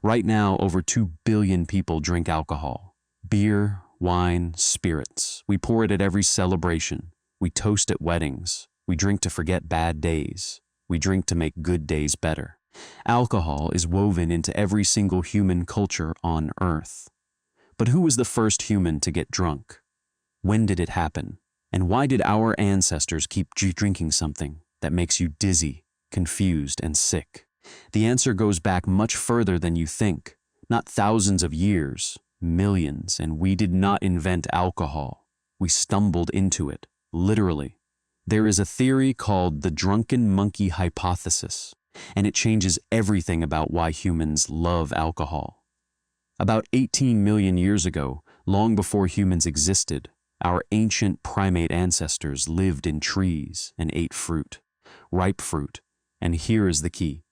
Right now, over 2 billion people drink alcohol. Beer, wine, spirits. We pour it at every celebration. We toast at weddings. We drink to forget bad days. We drink to make good days better. Alcohol is woven into every single human culture on Earth. But who was the first human to get drunk? When did it happen? And why did our ancestors keep drinking something that makes you dizzy, confused, and sick? The answer goes back much further than you think. Not thousands of years, millions, and we did not invent alcohol. We stumbled into it, literally. There is a theory called the drunken monkey hypothesis, and it changes everything about why humans love alcohol. About 18 million years ago, long before humans existed, our ancient primate ancestors lived in trees and ate fruit, ripe fruit, and here is the key.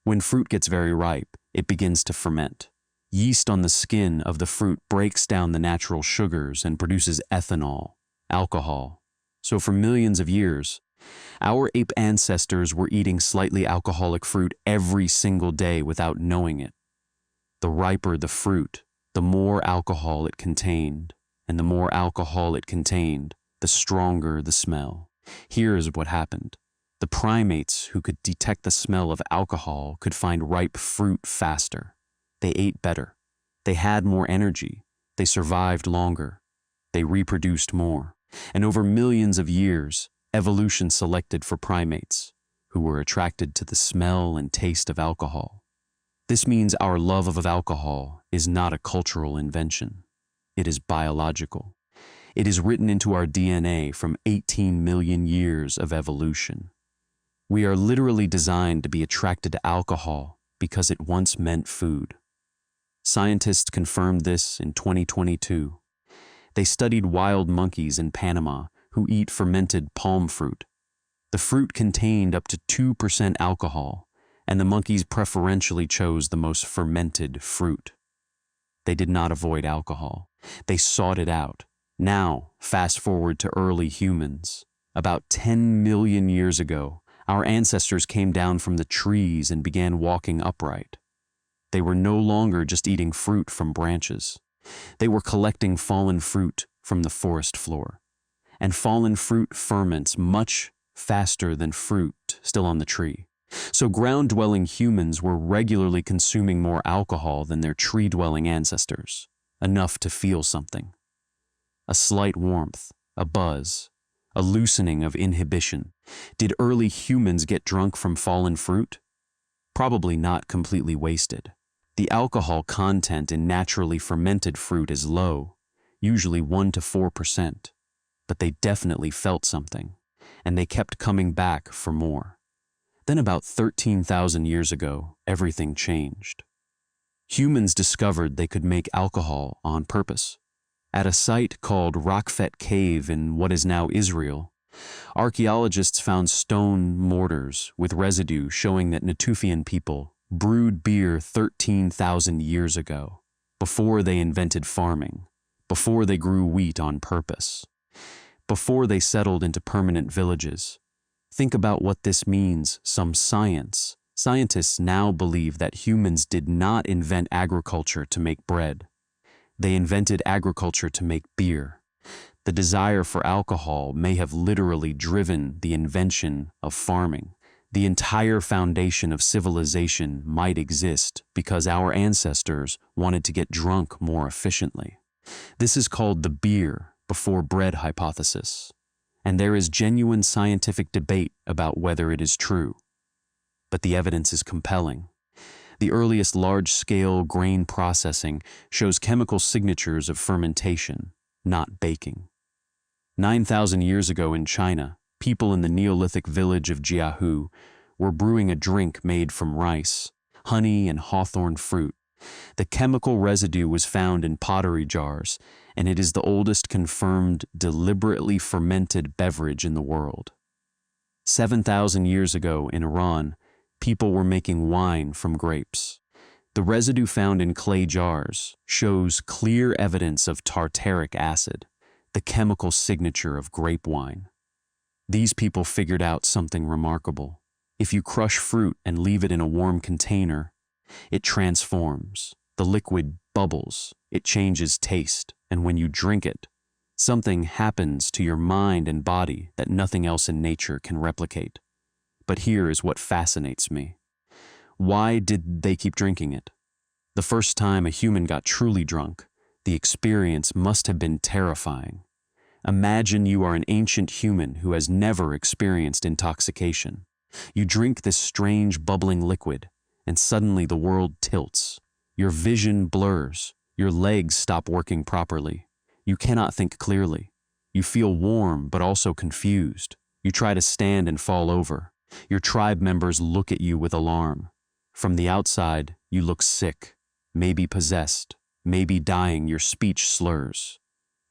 When fruit gets very ripe, it begins to ferment. Yeast on the skin of the fruit breaks down the natural sugars and produces ethanol, alcohol. So for millions of years, our ape ancestors were eating slightly alcoholic fruit every single day without knowing it. The riper the fruit, the more alcohol it contained, and the more alcohol it contained, the stronger the smell. Here is what happened. The primates who could detect the smell of alcohol could find ripe fruit faster. They ate better. They had more energy. They survived longer. They reproduced more. And over millions of years, evolution selected for primates who were attracted to the smell and taste of alcohol. This means our love of alcohol is not a cultural invention. It is biological. It is written into our DNA from 18 million years of evolution. We are literally designed to be attracted to alcohol because it once meant food. Scientists confirmed this in 2022. They studied wild monkeys in Panama who eat fermented palm fruit. The fruit contained up to 2% alcohol, and the monkeys preferentially chose the most fermented fruit. They did not avoid alcohol. They sought it out. Now, fast forward to early humans. About 10 million years ago, our ancestors came down from the trees and began walking upright. They were no longer just eating fruit from branches. They were collecting fallen fruit from the forest floor. And fallen fruit ferments much faster than fruit still on the tree. So ground-dwelling humans were regularly consuming more alcohol than their tree-dwelling ancestors, enough to feel something. A slight warmth, a buzz, a loosening of inhibition. Did early humans get drunk from fallen fruit? Probably not completely wasted. The alcohol content in naturally fermented fruit is low, usually 1 to 4%, but they definitely felt something, and they kept coming back for more. Then about 13,000 years ago, everything changed. Humans discovered they could make alcohol on purpose. At a site called Rockfet Cave in what is now Israel, archaeologists found stone mortars with residue showing that Natufian people brewed beer 13,000 years ago, before they invented farming, before they grew wheat on purpose, before they settled into permanent villages. Think about what this means, some science. Scientists now believe that humans did not invent agriculture to make bread. They invented agriculture to make beer. The desire for alcohol may have literally driven the invention of farming. The entire foundation of civilization might exist because our ancestors wanted to get drunk more efficiently. This is called the beer before bread hypothesis. And there is genuine scientific debate about whether it is true. But the evidence is compelling. The earliest large-scale grain processing shows chemical signatures of fermentation, not baking. 9,000 years ago in China, people in the Neolithic village of Jiahu were brewing a drink made from rice, honey, and hawthorn fruit. The chemical residue was found in pottery jars, and it is the oldest confirmed deliberately fermented beverage in the world. 7,000 years ago in Iran, people were making wine from grapes. The residue found in clay jars shows clear evidence of tartaric acid, the chemical signature of grape wine. These people figured out something remarkable. If you crush fruit and leave it in a warm container, It transforms. The liquid bubbles. It changes taste. And when you drink it, something happens to your mind and body that nothing else in nature can replicate. But here is what fascinates me. Why did they keep drinking it? The first time a human got truly drunk, the experience must have been terrifying. Imagine you are an ancient human who has never experienced intoxication. You drink this strange bubbling liquid, and suddenly the world tilts. Your vision blurs. Your legs stop working properly. You cannot think clearly. You feel warm but also confused. You try to stand and fall over. Your tribe members look at you with alarm. From the outside, you look sick, maybe possessed, maybe dying. Your speech slurs.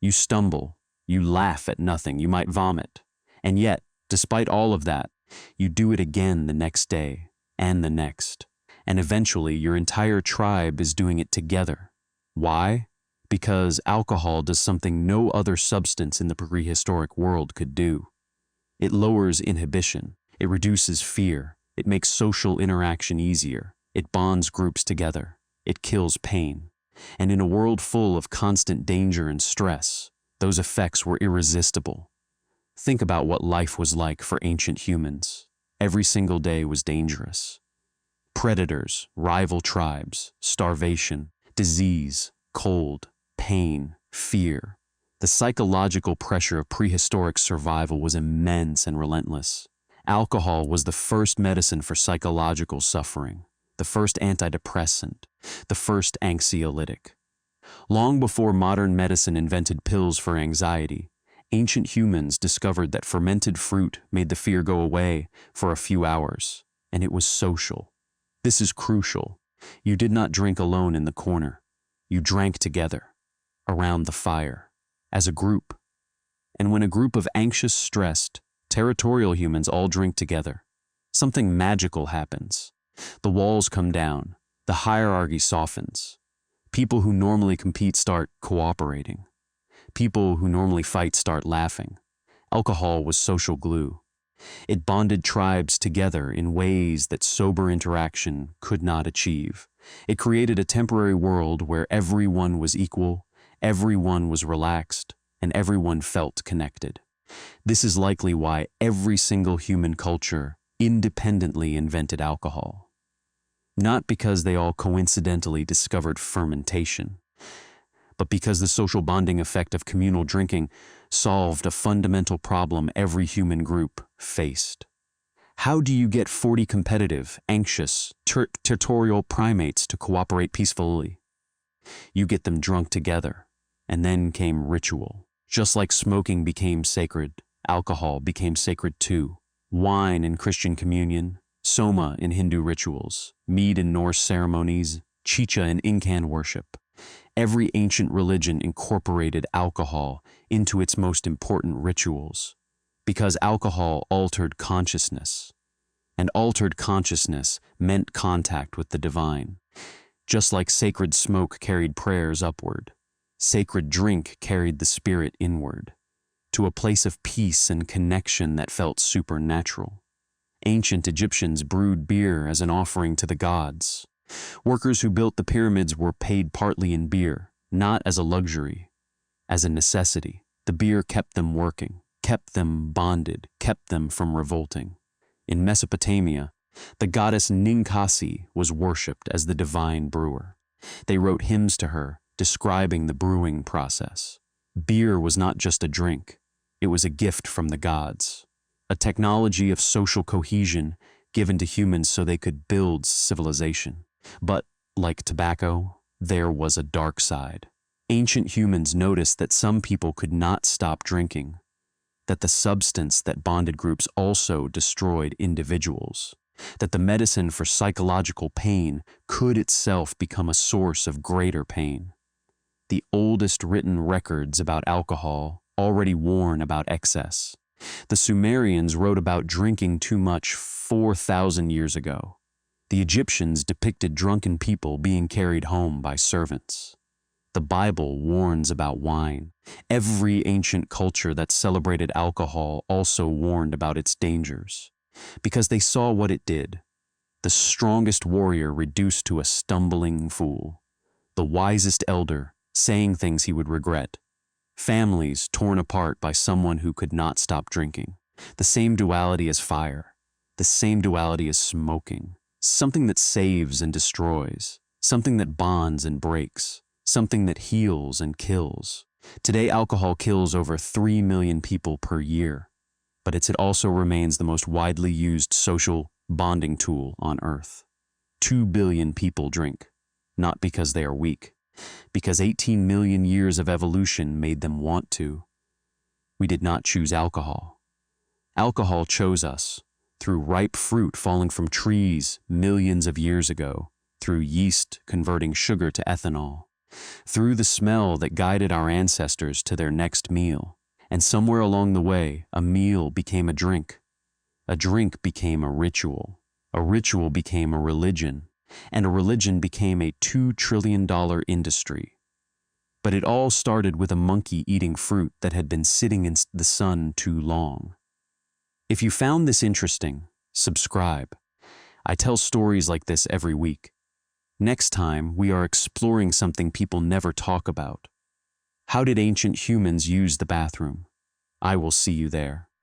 You stumble. You laugh at nothing. You might vomit. And yet, despite all of that, you do it again the next day and the next. And eventually, your entire tribe is doing it together. Why? Because alcohol does something no other substance in the prehistoric world could do. It lowers inhibition. It reduces fear. It makes social interaction easier. It bonds groups together. It kills pain. And in a world full of constant danger and stress, those effects were irresistible. Think about what life was like for ancient humans. Every single day was dangerous. Predators, rival tribes, starvation, disease, cold, pain, fear. The psychological pressure of prehistoric survival was immense and relentless. Alcohol was the first medicine for psychological suffering, the first antidepressant, the first anxiolytic. Long before modern medicine invented pills for anxiety, ancient humans discovered that fermented fruit made the fear go away for a few hours, and it was social. This is crucial. You did not drink alone in the corner. You drank together, around the fire, as a group. And when a group of anxious, stressed, territorial humans all drink together, something magical happens. The walls come down. The hierarchy softens. People who normally compete start cooperating. People who normally fight start laughing. Alcohol was social glue. It bonded tribes together in ways that sober interaction could not achieve. It created a temporary world where everyone was equal, everyone was relaxed, and everyone felt connected. This is likely why every single human culture independently invented alcohol. Not because they all coincidentally discovered fermentation, but because the social bonding effect of communal drinking solved a fundamental problem every human group faced. How do you get 40 competitive, anxious, territorial primates to cooperate peacefully? You get them drunk together, and then came ritual. Just like smoking became sacred, alcohol became sacred too. Wine in Christian communion, soma in Hindu rituals, mead in Norse ceremonies, chicha in Incan worship. Every ancient religion incorporated alcohol into its most important rituals, because alcohol altered consciousness, and altered consciousness meant contact with the divine. Just like sacred smoke carried prayers upward, sacred drink carried the spirit inward, to a place of peace and connection that felt supernatural. Ancient Egyptians brewed beer as an offering to the gods. Workers who built the pyramids were paid partly in beer, not as a luxury, as a necessity. The beer kept them working, kept them bonded, kept them from revolting. In Mesopotamia, the goddess Ninkasi was worshipped as the divine brewer. They wrote hymns to her, describing the brewing process. Beer was not just a drink, it was a gift from the gods, a technology of social cohesion given to humans so they could build civilization. But, like tobacco, there was a dark side. Ancient humans noticed that some people could not stop drinking, that the substance that bonded groups also destroyed individuals, that the medicine for psychological pain could itself become a source of greater pain. The oldest written records about alcohol already warn about excess. The Sumerians wrote about drinking too much 4,000 years ago. The Egyptians depicted drunken people being carried home by servants. The Bible warns about wine. Every ancient culture that celebrated alcohol also warned about its dangers, because they saw what it did. the strongest warrior reduced to a stumbling fool, the wisest elder saying things he would regret, families torn apart by someone who could not stop drinking. The same duality as fire, the same duality as smoking, something that saves and destroys, something that bonds and breaks, something that heals and kills. Today, alcohol kills over 3 million people per year, but it also remains the most widely used social bonding tool on Earth. 2 billion people drink, not because they are weak, because 18 million years of evolution made them want to. We did not choose alcohol. Alcohol chose us, through ripe fruit falling from trees millions of years ago, through yeast converting sugar to ethanol, through the smell that guided our ancestors to their next meal. And somewhere along the way, a meal became a drink became a ritual became a religion, and a religion became a $2 trillion industry. But it all started with a monkey eating fruit that had been sitting in the sun too long. If you found this interesting, subscribe. I tell stories like this every week. Next time, we are exploring something people never talk about. How did ancient humans use the bathroom? I will see you there.